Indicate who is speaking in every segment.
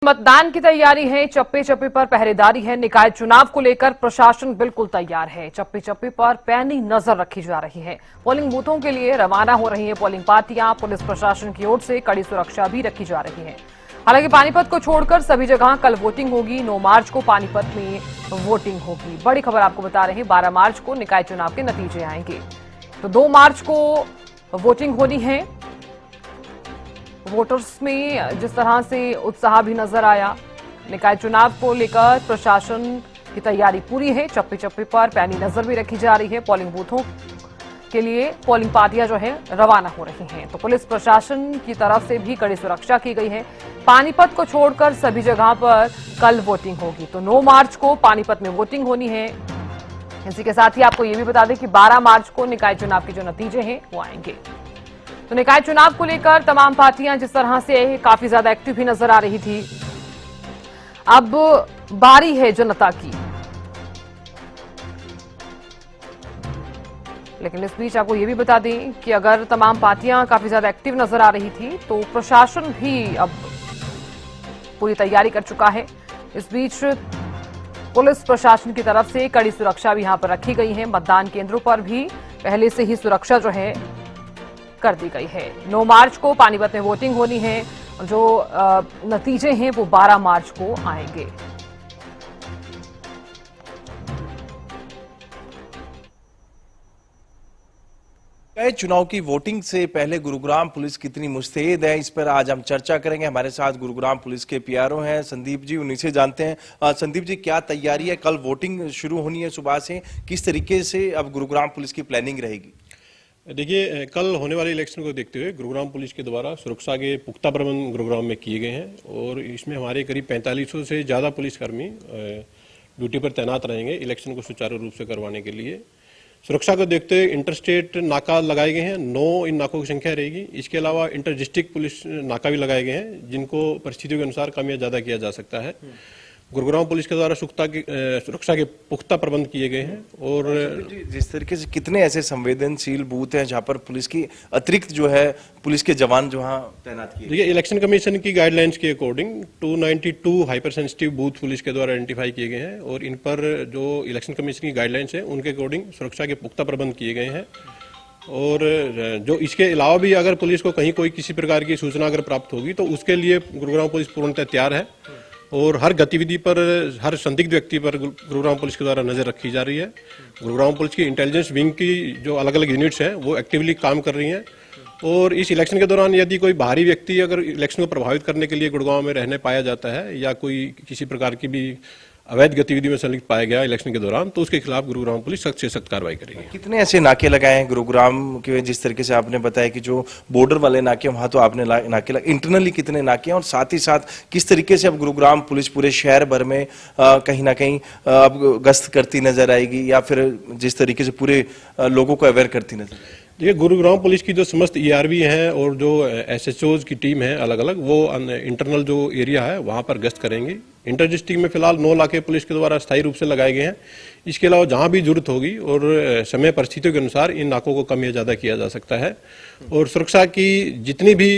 Speaker 1: मतदान की तैयारी है, चप्पे चप्पे पर पहरेदारी है। निकाय चुनाव को लेकर प्रशासन बिल्कुल तैयार है। चप्पे चप्पे पर पैनी नजर रखी जा रही है। पोलिंग बूथों के लिए रवाना हो रही है पोलिंग पार्टियां। पुलिस प्रशासन की ओर से कड़ी सुरक्षा भी रखी जा रही है। हालांकि पानीपत को छोड़कर सभी जगह कल वोटिंग होगी। 9 मार्च को पानीपत में वोटिंग होगी। बड़ी खबर आपको बता रहे हैं, 12 मार्च को निकाय चुनाव के नतीजे आएंगे, तो 2 मार्च को वोटिंग होनी है। वोटर्स में जिस तरह से उत्साह भी नजर आया, निकाय चुनाव को लेकर प्रशासन की तैयारी पूरी है। चप्पे चप्पे पर पैनी नजर भी रखी जा रही है। पोलिंग बूथों के लिए पोलिंग पार्टियां जो है रवाना हो रही हैं, तो पुलिस प्रशासन की तरफ से भी कड़ी सुरक्षा की गई है। पानीपत को छोड़कर सभी जगह पर कल वोटिंग होगी, तो 9 मार्च को पानीपत में वोटिंग होनी है। इसी के साथ ही आपको यह भी बता दें कि 12 मार्च को निकाय चुनाव के जो नतीजे हैं वो आएंगे। तो निकाय चुनाव को लेकर तमाम पार्टियां जिस तरह से काफी ज्यादा एक्टिव भी नजर आ रही थी, अब बारी है जनता की। लेकिन इस बीच आपको यह भी बता दें कि अगर तमाम पार्टियां काफी ज्यादा एक्टिव नजर आ रही थी, तो प्रशासन भी अब पूरी तैयारी कर चुका है। इस बीच पुलिस प्रशासन की तरफ से कड़ी सुरक्षा भी यहां पर रखी गई है। मतदान केंद्रों पर भी पहले से ही सुरक्षा जो है कर दी गई है। 9 मार्च को पानीपत में वोटिंग होनी है। जो नतीजे हैं वो 12 मार्च को आएंगे।
Speaker 2: चुनाव की वोटिंग से पहले गुरुग्राम पुलिस कितनी मुस्तैद है, इस पर आज हम चर्चा करेंगे। हमारे साथ गुरुग्राम पुलिस के पीआरओ हैं संदीप जी, उन्हीं से जानते हैं। संदीप जी, क्या तैयारी है? कल वोटिंग शुरू होनी है सुबह से, किस तरीके से अब गुरुग्राम पुलिस की प्लानिंग रहेगी?
Speaker 3: देखिए, कल होने वाले इलेक्शन को देखते हुए गुरुग्राम पुलिस के द्वारा सुरक्षा के पुख्ता प्रबंध गुरुग्राम में किए गए हैं, और इसमें हमारे करीब 4500 से ज़्यादा पुलिसकर्मी ड्यूटी पर तैनात रहेंगे इलेक्शन को सुचारू रूप से करवाने के लिए। सुरक्षा को देखते हुए इंटरस्टेट नाका लगाए गए हैं, 9 इन नाकों की संख्या रहेगी। इसके अलावा इंटर डिस्ट्रिक्ट पुलिस नाका भी लगाए गए हैं, जिनको परिस्थितियों के अनुसार कम या ज़्यादा किया जा सकता है। गुरुग्राम पुलिस के द्वारा सुरक्षा के पुख्ता प्रबंध किए गए हैं। और
Speaker 2: जिस तरीके से कितने ऐसे संवेदनशील बूथ हैं जहां पर पुलिस की अतिरिक्त जो है पुलिस के जवान जो वहां तैनात किए?
Speaker 3: देखिए, इलेक्शन कमीशन की गाइडलाइंस के according 292 hyper sensitive booth police के द्वारा आइडेंटिफाई किए गए हैं, और इन पर जो इलेक्शन कमीशन की गाइडलाइंस है उनके अकॉर्डिंग सुरक्षा के पुख्ता प्रबंध किए गए हैं। और जो इसके अलावा भी अगर पुलिस को कहीं कोई किसी प्रकार की सूचना अगर प्राप्त होगी, तो उसके लिए गुरुग्राम पुलिस पूर्णतः तैयार है, और हर गतिविधि पर, हर संदिग्ध व्यक्ति पर गुरुग्राम पुलिस के द्वारा नजर रखी जा रही है। गुरुग्राम पुलिस की इंटेलिजेंस विंग की जो अलग अलग यूनिट्स हैं वो एक्टिवली काम कर रही हैं, और इस इलेक्शन के दौरान यदि कोई बाहरी व्यक्ति अगर इलेक्शन को प्रभावित करने के लिए गुड़गांव में रहने पाया जाता है, या कोई किसी प्रकार की भी अवैध गतिविधि में संलिप्त पाया गया इलेक्शन के दौरान, तो उसके खिलाफ गुरुग्राम पुलिस सख्त से सख्त कार्रवाई करेगी।
Speaker 2: कितने ऐसे नाके लगाए हैं गुरुग्राम के? जिस तरीके से आपने बताया कि जो बॉर्डर वाले नाके वहां तो आपने नाके लगे, इंटरनली कितने नाके हैं, और साथ ही साथ किस तरीके से अब गुरुग्राम पुलिस पूरे शहर भर में कहीं ना कहीं अब गश्त करती नजर आएगी, या फिर जिस तरीके से पूरे लोगों को अवेयर करती नजर आएगी?
Speaker 3: देखिए, गुरुग्राम पुलिस की जो समस्त ईआरबी हैं और जो एसएचओज की टीम है अलग अलग, वो इंटरनल जो एरिया है वहां पर गश्त करेंगे। इंटर डिस्ट्रिक्ट में फिलहाल 9 नाके पुलिस के द्वारा स्थायी रूप से लगाए गए हैं। इसके अलावा जहां भी जरूरत होगी और समय परिस्थितियों के अनुसार इन नाकों को कम या ज्यादा किया जा सकता है। और सुरक्षा की जितनी भी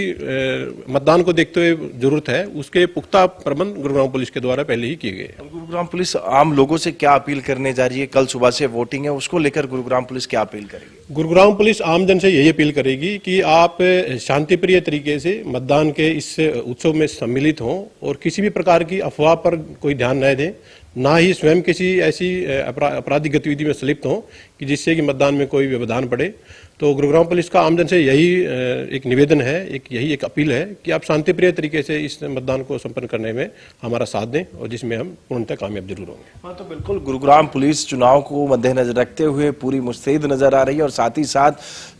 Speaker 3: मतदान को देखते हुए जरूरत है, उसके पुख्ता प्रबंध गुरुग्राम पुलिस के द्वारा पहले ही किए गए हैं।
Speaker 2: गुरुग्राम पुलिस आम लोगों से क्या अपील करने जा रही है? कल सुबह से वोटिंग है, उसको लेकर गुरुग्राम पुलिस क्या अपील करेगी?
Speaker 3: गुरुग्राम पुलिस आमजन से यही अपील करेगी कि आप शांतिप्रिय तरीके से मतदान के इस उत्सव में सम्मिलित हों, और किसी भी प्रकार की अफवाह पर कोई ध्यान न दें, ना ही स्वयं किसी ऐसी आपराधिक गतिविधि में संलिप्त हों कि जिससे कि मतदान में कोई व्यवधान पड़े। तो गुरुग्राम पुलिस का आमजन से यही एक निवेदन है, यही एक अपील है कि आप शांतिप्रिय तरीके से इस मतदान को संपन्न करने में हमारा साथ दें, और जिसमें हम पूर्णतः कामयाब जरूर होंगे।
Speaker 2: हाँ, तो बिल्कुल गुरुग्राम पुलिस चुनाव को मद्देनजर रखते हुए पूरी मुस्तैद नजर आ रही है, और साथ ही साथ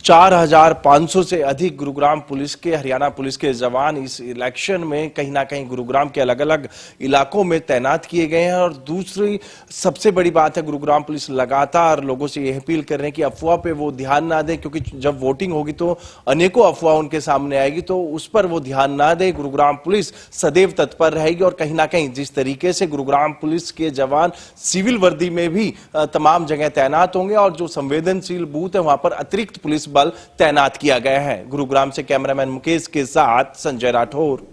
Speaker 2: 4500 से अधिक गुरुग्राम पुलिस के, हरियाणा पुलिस के जवान इस इलेक्शन में कहीं ना कहीं गुरुग्राम के अलग अलग इलाकों में तैनात किए गए हैं। और दूसरी सबसे बड़ी बात है, गुरुग्राम पुलिस लगातार लोगों से यह अपील कर रहे हैं कि अफवाह पे वो ध्यान ना दें, क्योंकि जब वोटिंग होगी तो अनेकों अफवाह उनके सामने आएगी, तो उस पर वो ध्यान ना दे। गुरुग्राम पुलिस सदैव तत्पर रहेगी, और कहीं ना कहीं जिस तरीके से गुरुग्राम पुलिस के जवान सिविल वर्दी में भी तमाम जगह तैनात होंगे, और जो संवेदनशील बूथ है वहां पर अतिरिक्त पुलिस बल तैनात किया गया है। गुरुग्राम से कैमरामैन मुकेश के साथ संजय राठौर।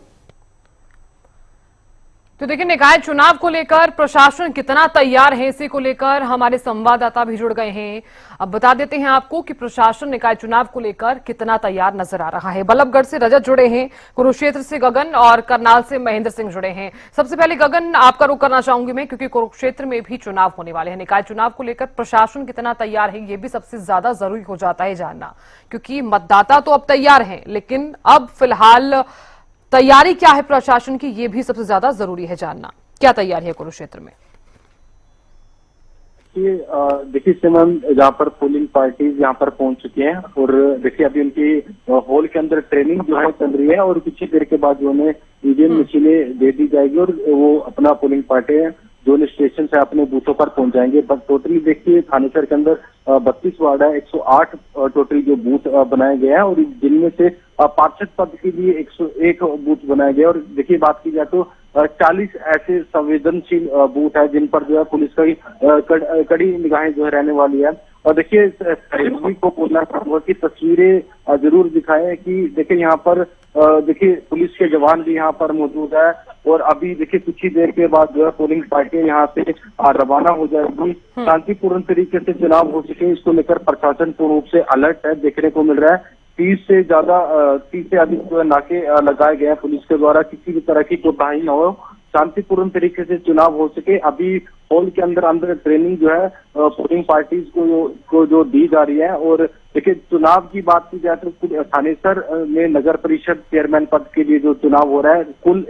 Speaker 1: तो देखिए, निकाय चुनाव को लेकर प्रशासन कितना तैयार है, इसी को लेकर हमारे संवाददाता भी जुड़ गए हैं। अब बता देते हैं आपको कि प्रशासन निकाय चुनाव को लेकर कितना तैयार नजर आ रहा है। बल्लभगढ़ से रजत जुड़े हैं, कुरुक्षेत्र से गगन और करनाल से महेंद्र सिंह जुड़े हैं। सबसे पहले गगन, आपका रुख करना चाहूंगी मैं, क्योंकि कुरुक्षेत्र में भी चुनाव होने वाले हैं। निकाय चुनाव को लेकर प्रशासन कितना तैयार है, ये भी सबसे ज्यादा जरूरी हो जाता है जानना, क्योंकि मतदाता तो अब तैयार है, लेकिन अब फिलहाल तैयारी क्या है प्रशासन की, ये भी सबसे ज्यादा जरूरी है जानना। क्या तैयारी है कुरुक्षेत्र में?
Speaker 4: देखिए सिमन, जहाँ पर पोलिंग पार्टीज यहाँ पर पहुंच चुकी हैं और देखिए अभी उनकी हॉल के अंदर ट्रेनिंग जो है चल रही है और कुछ ही देर के बाद जो उन्हें ईवीएम मशीनें दे दी जाएगी और वो अपना पोलिंग पार्टी जोन स्टेशन से अपने बूथों पर पहुंच जाएंगे। बस टोटली देखिए थानेसर के अंदर 32 वार्ड है, 108 टोटल जो बूथ बनाए गए हैं और जिनमें से पार्षद पद के लिए 101 बूथ बनाए गए। और देखिए बात की जाए तो 40 ऐसे संवेदनशील बूथ है जिन पर जो है पुलिस की कड़ी निगाहें जो है रहने वाली है। और देखिए सभी को बोलना चाहूंगा कि तस्वीरें जरूर दिखाएं कि देखिए यहाँ पर देखिए पुलिस के जवान भी यहाँ पर मौजूद है और अभी देखिए कुछ ही देर के बाद जो है पोलिंग पार्टी यहाँ से रवाना हो जाएगी। शांतिपूर्ण तरीके से चुनाव हो सके, इसको लेकर प्रशासन पूर्ण रूप से अलर्ट है। देखने को मिल रहा है 30 से अधिक जो है नाके लगाए गए हैं पुलिस के द्वारा, किसी भी तरह की कोताही न हो, शांतिपूर्ण तरीके से चुनाव हो सके। अभी हॉल के अंदर ट्रेनिंग जो है पोलिंग पार्टीज को जो दी जा रही है। और देखिए चुनाव की बात की जाए तो थानेसर में नगर परिषद चेयरमैन पद के लिए जो चुनाव हो रहा है, कुल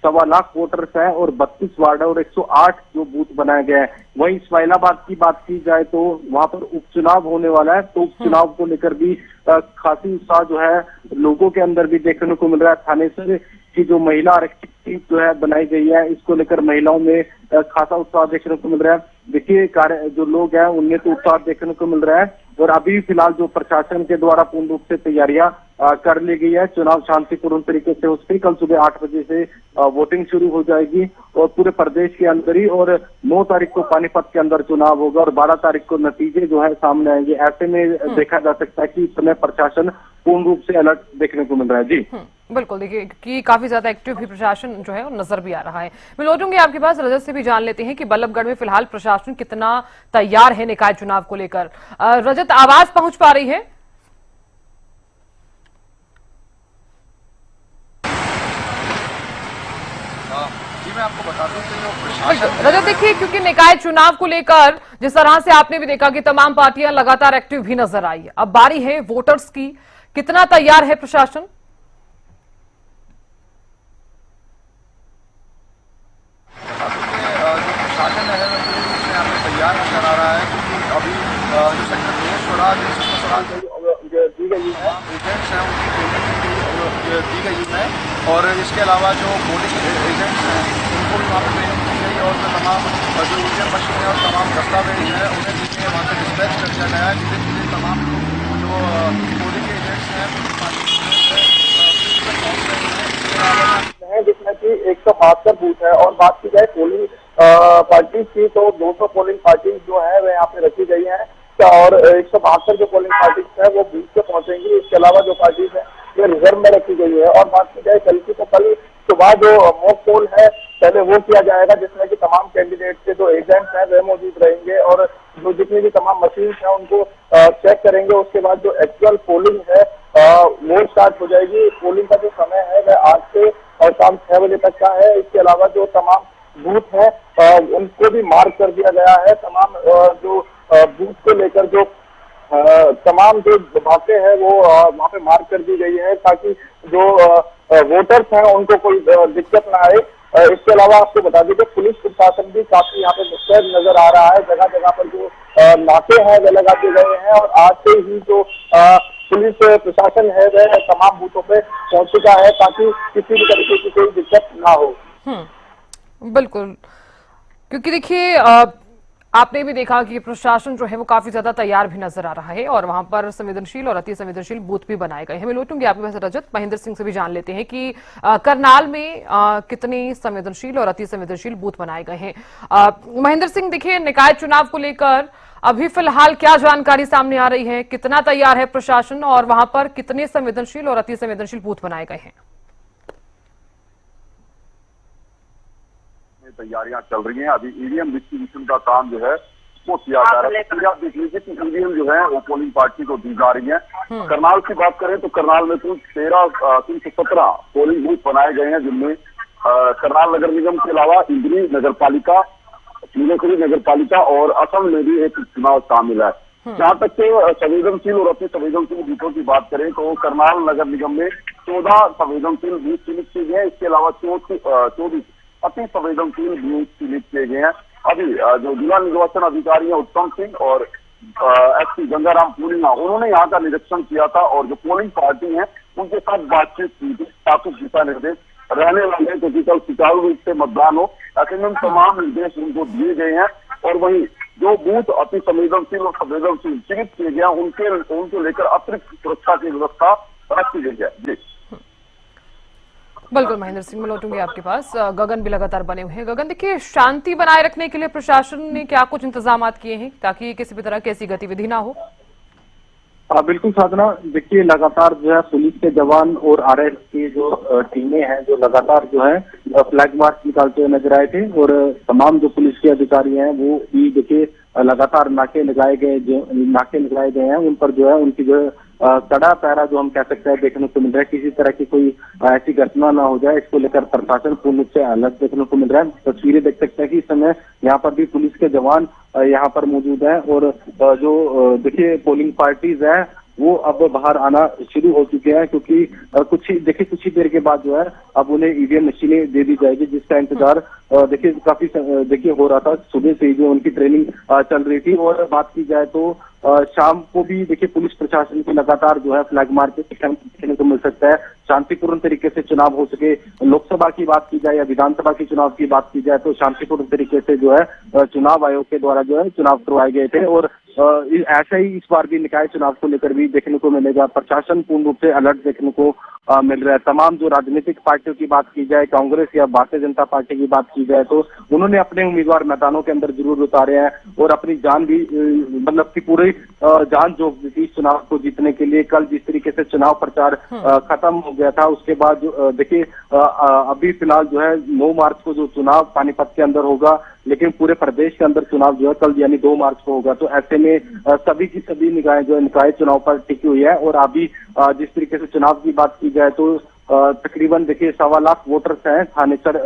Speaker 4: 1.25 लाख वोटर्स है और 32 वार्ड और 108 जो बूथ बनाए गए हैं। वहीं इस्माइलाबाद की बात की जाए तो वहां पर उपचुनाव होने वाला है, तो उपचुनाव को लेकर भी खासी उत्साह जो है लोगों के अंदर भी देखने को मिल रहा है। थानेसर की जो महिला आरक्षित सीट जो है बनाई गई है, इसको लेकर महिलाओं में खासा उत्साह देखने को मिल रहा है। देखिए जो लोग हैं उनमें तो उत्साह देखने को मिल रहा है और अभी फिलहाल जो प्रशासन के द्वारा पूर्ण रूप से तैयारियां कर ली गई है। चुनाव शांतिपूर्ण तरीके से हो सके, कल सुबह 8 बजे से वोटिंग शुरू हो जाएगी और पूरे प्रदेश के अंदर ही, और 9 तारीख को पानीपत के अंदर चुनाव होगा और 12 तारीख को नतीजे जो है सामने आएंगे। ऐसे में देखा जा सकता है कि इस समय प्रशासन पूर्ण रूप से अलर्ट देखने को मिल रहा है। जी
Speaker 1: बिल्कुल, देखिए कि काफी ज्यादा एक्टिव भी प्रशासन जो है नजर भी आ रहा है। मैं लौटूंगी आपके पास, रजत से भी जान लेते हैं कि बल्लभगढ़ में फिलहाल प्रशासन कितना तैयार है निकाय चुनाव को लेकर। रजत, आवाज पहुंच पा रही है?
Speaker 5: जी मैं आपको बता दूं कि
Speaker 1: रजत, देखिए क्योंकि निकाय चुनाव को लेकर जिस तरह से आपने भी देखा कि तमाम पार्टियां लगातार एक्टिव भी नजर आई है, अब बारी है वोटर्स की। कितना तैयार है प्रशासन?
Speaker 5: जो प्रशासन है पूरी रूप से यहाँ पे तैयार नजर आ रहा है, क्योंकि अभी जो सेक्टर 2 स्वराज दी गई है, एजेंट्स हैं उनकी ट्रेनिंग दी गई है और इसके अलावा जो पोलिंग एजेंट्स हैं उनको भी वहाँ पर ट्रेनिंग दी गई और जो तमाम जो ईवीएम मशीन है और तमाम दस्तावेज हैं उन्हें नीचे वहाँ से डिस्पैच कर दिया गया है। धीरे धीरे तमाम जो पोलिंग एजेंट्स हैं जिसमें कि 172 बूथ है। और बात की जाए पोलिंग पार्टीज की तो 200 पोलिंग पार्टीज जो है वह यहाँ पे रखी गई है और 172 जो पोलिंग पार्टीज है वो बूथ पे पहुंचेंगी। इसके अलावा जो पार्टीज है ये रिजर्व में रखी गई है। और बात की जाए कल की, तो कल सुबह जो मॉक पोल है पहले वो किया जाएगा, जिसमें कि तमाम कैंडिडेट के जो एजेंट्स हैं वे मौजूद रहेंगे और जो जितनी भी तमाम मशीन है उनको चेक करेंगे। उसके बाद जो एक्चुअल पोलिंग है वो स्टार्ट हो जाएगी। पोलिंग का जो समय है वह 8 से शाम 6 बजे तक का है। इसके अलावा जो तमाम बूथ है उनको भी मार्क कर दिया गया है। तमाम जो बूथ को लेकर जो तमाम जो बातें हैं वो वहाँ पे मार्क कर दी गई है ताकि जो वोटर्स हैं उनको कोई दिक्कत ना आए। इसके अलावा आपको बता दें कि पुलिस प्रशासन भी काफी यहाँ पे मुस्तैद नजर आ रहा है। जगह जगह पर जो नाके हैं वे लगा दिए गए हैं और आज से ही जो पुलिस प्रशासन है वह तमाम बूथों पे पहुंच चुका है ताकि किसी भी तरीके की कोई दिक्कत ना हो।
Speaker 1: बिल्कुल, क्योंकि देखिए आपने भी देखा कि प्रशासन जो है वो काफी ज्यादा तैयार भी नजर आ रहा है और वहां पर संवेदनशील और अति संवेदनशील बूथ भी बनाए गए हैं। मैं लौटूंगी आपके पास रजत, महेंद्र सिंह से भी जान लेते हैं कि करनाल में कितने संवेदनशील और अति संवेदनशील बूथ बनाए गए हैं। महेंद्र सिंह, देखिए निकाय चुनाव को लेकर अभी फिलहाल क्या जानकारी सामने आ रही है, कितना तैयार है प्रशासन और वहां पर कितने संवेदनशील और अति संवेदनशील बूथ बनाए गए हैं?
Speaker 6: में तैयारियां चल रही हैं। अभी ईवीएम डिस्ट्रीब्यूशन का काम जो है वो किया जा रहा है। तो आप देख लीजिए कि ईवीएम जो है वो पोलिंग पार्टी को दी जा रही है। करनाल की बात करें तो करनाल में कुल 317 पोलिंग बूथ बनाए गए हैं, जिनमें करनाल नगर निगम के अलावा इंद्री नगर पालिका, फूलेखली नगर पालिका और असम में भी एक चुनाव शामिल है। जहाँ तक के संवेदनशील और अति संवेदनशील बूथों की बात करें तो करनाल नगर निगम में 14 संवेदनशील बूथ चिन्हित किए गए हैं। इसके अलावा 24 अति संवेदनशील बूथ चिन्हित किए गए हैं। अभी जो जिला निर्वाचन अधिकारी है उत्तम सिंह और एसपी गंगाराम पूर्णिमा, उन्होंने यहाँ का निरीक्षण किया था और जो पोलिंग पार्टी है उनके साथ बातचीत की थी। ताकि दिशा निर्देश रहने वाले क्योंकि कल सुचारू रूप से मतदान हो, ऐसे में तमाम निर्देश उनको दिए गए हैं। और वहीं जो बूथ अति संवेदनशील और संवेदनशील चिन्हित किए गए उनको लेकर अतिरिक्त सुरक्षा की व्यवस्था रखी गई है। जी
Speaker 1: बिल्कुल महेंद्र सिंह, मैं लौटूंगी आपके पास। गगन भी लगातार बने हुए हैं। गगन, देखिए, शांति बनाए रखने के लिए प्रशासन ने क्या कुछ इंतजाम किए हैं ताकि किसी भी तरह की ऐसी गतिविधि ना हो?
Speaker 4: बिल्कुल साधना, देखिए लगातार जो है पुलिस के जवान और आरएस की जो टीमें हैं जो लगातार जो है फ्लैग मार्च निकालते हुए नजर आए थे और तमाम जो पुलिस के अधिकारी हैं वो भी देखिए लगातार नाके लगाए गए हैं। उन पर जो है उनकी जो है कड़ा पैरा जो हम कह सकते हैं देखने को मिल रहा है। किसी तरह की कोई ऐसी घटना ना हो जाए, इसको लेकर प्रशासन पूर्ण रूप से अलर्ट देखने को मिल रहा है। तस्वीरें देख सकते हैं कि इस समय यहाँ पर भी पुलिस के जवान यहाँ पर मौजूद हैं और जो देखिए पोलिंग पार्टीज है वो अब बाहर आना शुरू हो चुके हैं, क्योंकि कुछ ही देर के बाद जो है अब उन्हें ईवीएम मशीनें दे दी जाएगी, जिसका इंतजार देखिए काफी हो रहा था। सुबह से ही जो उनकी ट्रेनिंग चल रही थी। और बात की जाए तो शाम को भी देखिए पुलिस प्रशासन की लगातार जो है फ्लैग मार्च देखने को मिल सकता है। शांतिपूर्ण तरीके से चुनाव हो सके, लोकसभा की बात की जाए या विधानसभा की चुनाव की बात की जाए तो शांतिपूर्ण तरीके से जो है चुनाव आयोग के द्वारा जो है चुनाव करवाए गए थे। और ऐसा ही इस बार भी निकाय चुनाव को लेकर भी देखने को मिलेगा। प्रशासन पूर्ण रूप से अलर्ट देखने को मिल रहा है। तमाम जो राजनीतिक पार्टियों की बात की जाए, कांग्रेस या भारतीय जनता पार्टी की बात की जाए तो उन्होंने अपने उम्मीदवार मैदानों के अंदर जरूर उतारे हैं और अपनी जान भी मतलब की पूरी जान झोंक दी थी चुनाव को जीतने के लिए। कल जिस तरीके से चुनाव प्रचार खत्म हो गया था, उसके बाद देखिए अभी फिलहाल जो है 9 मार्च को जो चुनाव पानीपत के अंदर होगा, लेकिन पूरे प्रदेश के अंदर चुनाव जो है कल यानी 2 मार्च को होगा। तो ऐसे में सभी की सभी निगाहें जो निकाय चुनाव पर टिकी हुई है। और अभी जिस तरीके से चुनाव की बात की जाए तो तकरीबन देखिए 1.25 लाख वोटर्स हैं। थानेसर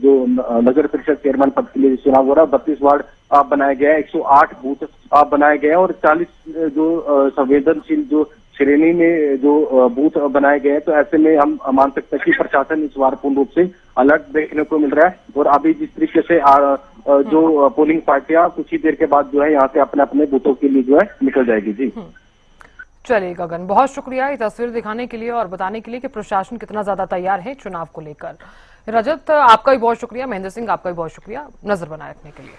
Speaker 4: जो नगर परिषद चेयरमैन पद के लिए चुनाव हो रहा है, 32 वार्ड बनाए गए हैं, 108 बूथ बनाए गए हैं और 40 जो संवेदनशील जो श्रेणी में जो बूथ बनाए गए हैं। तो ऐसे में हम मान सकते हैं कि प्रशासन इस बार पूर्ण रूप से अलर्ट देखने को मिल रहा है। और अभी जिस तरीके से जो पोलिंग पार्टियां कुछ ही देर के बाद जो है यहाँ से अपने अपने बूथों के लिए जो है निकल जाएगी। जी
Speaker 1: चलिए गगन, बहुत शुक्रिया ये तस्वीर दिखाने के लिए और बताने के लिए कि प्रशासन कितना ज्यादा तैयार है चुनाव को लेकर। रजत, आपका भी बहुत शुक्रिया। महेंद्र सिंह, आपका भी बहुत शुक्रिया नजर बनाए रखने के लिए।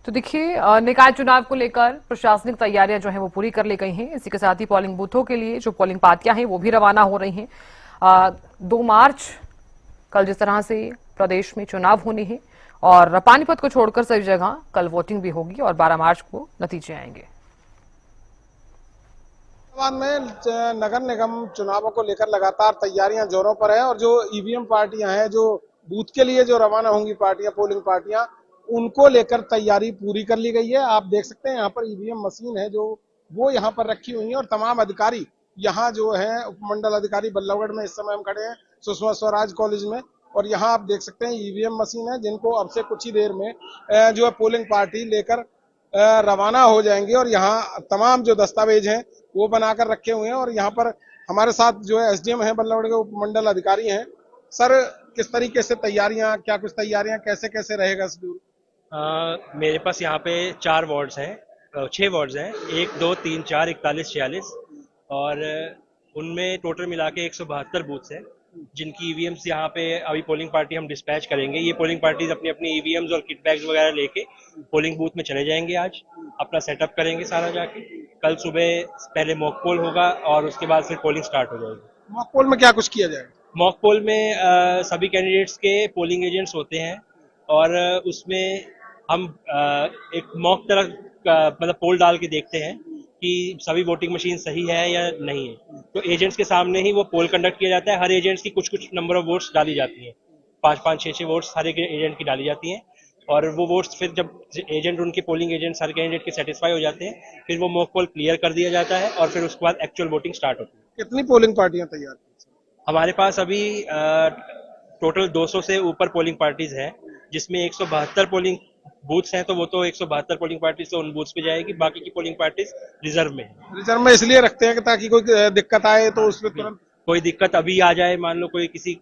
Speaker 1: तो देखिए, निकाय चुनाव को लेकर प्रशासनिक तैयारियां जो है वो पूरी कर ली गई हैं। इसी के साथ ही पोलिंग बूथों के लिए जो पोलिंग पार्टियां हैं वो भी रवाना हो रही हैं। 2 मार्च कल जिस तरह से प्रदेश में चुनाव होने हैं और पानीपत को छोड़कर सभी जगह कल वोटिंग भी होगी और 12 मार्च को नतीजे आएंगे।
Speaker 7: में नगर निगम चुनावों को लेकर लगातार तैयारियां जोरों पर है और जो ईवीएम पार्टियां हैं, जो बूथ के लिए जो रवाना होंगी पार्टियां, पोलिंग पार्टियां, उनको लेकर तैयारी पूरी कर ली गई है। आप देख सकते हैं यहाँ पर ईवीएम मशीन है जो वो यहाँ पर रखी हुई है और तमाम अधिकारी यहाँ जो है उपमंडल अधिकारी बल्लभगढ़ में इस समय हम खड़े हैं सुषमा स्वराज कॉलेज में, और यहाँ आप देख सकते हैं ईवीएम मशीन है जिनको अब से कुछ ही देर में जो है पोलिंग पार्टी लेकर रवाना हो जाएंगे। और यहाँ तमाम जो दस्तावेज हैं वो बनाकर रखे हुए हैं। और यहाँ पर हमारे साथ जो है एसडीएम है बल्लभगढ़ के उपमंडल अधिकारी हैं। सर, किस तरीके से तैयारियां, क्या कुछ तैयारियां, कैसे कैसे रहेगा शेड्यूल?
Speaker 8: मेरे पास यहाँ पे 4 वार्ड्स हैं, 6 वार्ड्स हैं, 1, 2, 3, 4, 41, 46 और उनमें टोटल मिला के 172 बूथ्स हैं जिनकी ईवीएम्स यहाँ पे अभी पोलिंग पार्टी हम डिस्पैच करेंगे। ये पोलिंग पार्टीज अपनी अपनी ईवीएम्स और किट बैग्स वगैरह लेके पोलिंग बूथ में चले जाएंगे। आज अपना सेटअप करेंगे सारा जाके। कल सुबह पहले मॉक पोल होगा और उसके बाद फिर पोलिंग स्टार्ट हो जाएगी।
Speaker 7: मॉक पोल में क्या कुछ किया जाएगा?
Speaker 8: मॉक पोल में सभी कैंडिडेट्स के पोलिंग एजेंट्स होते हैं और उसमें हम एक मॉक तरह मतलब पोल डाल के देखते हैं कि सभी वोटिंग मशीन सही है या नहीं है। तो एजेंट्स के सामने ही वो पोल कंडक्ट किया जाता है। हर एजेंट्स की कुछ कुछ नंबर ऑफ वोट्स डाली जाती हैं, 5-5, 6-6 वोट्स हर एक एजेंट की डाली जाती हैं, और वो वोट्स फिर जब एजेंट उनके पोलिंग एजेंट हर कैंडिडेट के सेटिस्फाई हो जाते हैं, फिर वो मॉक पोल क्लियर कर दिया जाता है और फिर उसके बाद एक्चुअल वोटिंग स्टार्ट होती है।
Speaker 7: कितनी पोलिंग पार्टियां तैयार हैं?
Speaker 8: हमारे पास अभी टोटल 200 से ऊपर पोलिंग पार्टीज हैं, जिसमें 172 पोलिंग बूथ्स हैं, तो वो तो 172 पोलिंग पार्टीज तो उन बूथ्स पे जाएगी, बाकी की पोलिंग पार्टीज रिजर्व में है।
Speaker 7: रिजर्व में इसलिए रखते हैं कि ताकि कोई दिक्कत आए तो उसमें तुरंत
Speaker 8: कोई दिक्कत अभी आ जाए, मान लो कोई किसी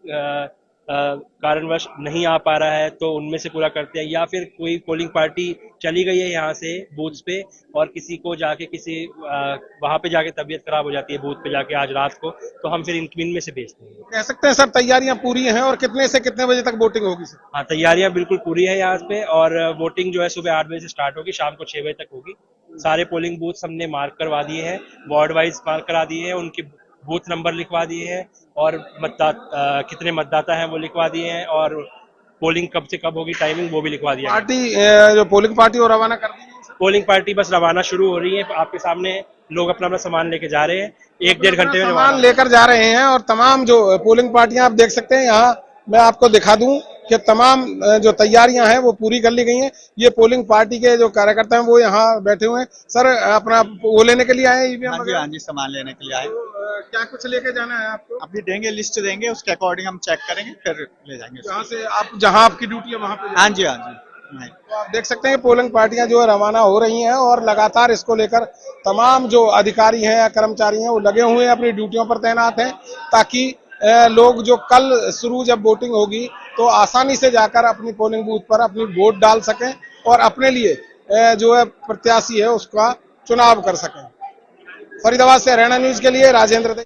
Speaker 8: कारणवश नहीं आ पा रहा है तो उनमें से पूरा करते हैं, या फिर कोई पोलिंग पार्टी चली गई है यहाँ से बूथ पे और किसी को जाके वहां पे जाके तबीयत खराब हो जाती है बूथ पे जाके आज रात को, तो हम फिर इन में से भेजते हैं।
Speaker 7: कह सकते हैं सर तैयारियां पूरी हैं, और कितने से कितने बजे तक वोटिंग होगी सर?
Speaker 8: हाँ, तैयारियां बिल्कुल पूरी है यहाँ पे, और वोटिंग जो है सुबह 8 बजे से स्टार्ट होगी, शाम को 6 बजे तक होगी। सारे पोलिंग बूथ हमने मार्क करवा दिए हैं, वार्ड वाइज मार्क करा दिए हैं, उनके बूथ नंबर लिखवा दिए हैं, और कितने मतदाता हैं वो लिखवा दिए हैं, और पोलिंग कब से कब होगी टाइमिंग वो भी लिखवा दिया है।
Speaker 7: पार्टी जो पोलिंग पार्टी वो रवाना कर दी है?
Speaker 8: पोलिंग पार्टी बस रवाना शुरू हो रही है, आपके सामने लोग अपना अपना सामान लेके जा रहे हैं, 1-1.5 घंटे में
Speaker 7: सामान लेकर जा रहे हैं। और तमाम जो पोलिंग पार्टियां आप देख सकते हैं, यहाँ मैं आपको दिखा दूं कि तमाम जो तैयारियां हैं वो पूरी कर ली गई हैं। ये पोलिंग पार्टी के जो कार्यकर्ता हैं वो यहाँ बैठे हुए हैं। सर अपना वो लेने के लिए आए हैं?
Speaker 9: हाँ जी, सामान लेने के लिए आए।
Speaker 7: क्या कुछ लेके जाना है आपको?
Speaker 9: अभी देंगे, लिस्ट देंगे, उसके अकॉर्डिंग हम चेक करेंगे, फिर ले जाएंगे।
Speaker 7: जहाँ आपकी ड्यूटी है वहाँ पे?
Speaker 9: हाँ जी।
Speaker 7: तो आप देख सकते हैं पोलिंग पार्टियां जो है रवाना हो रही हैं, और लगातार इसको लेकर तमाम जो अधिकारी हैं या कर्मचारी हैं वो लगे हुए हैं, अपनी ड्यूटियों पर तैनात हैं, ताकि लोग जो कल शुरू जब वोटिंग होगी तो आसानी से जाकर अपनी पोलिंग बूथ पर अपनी वोट डाल सकें और अपने लिए जो है प्रत्याशी है उसका चुनाव कर सकें। फरीदाबाद से हरियाणा न्यूज के लिए राजेंद्र।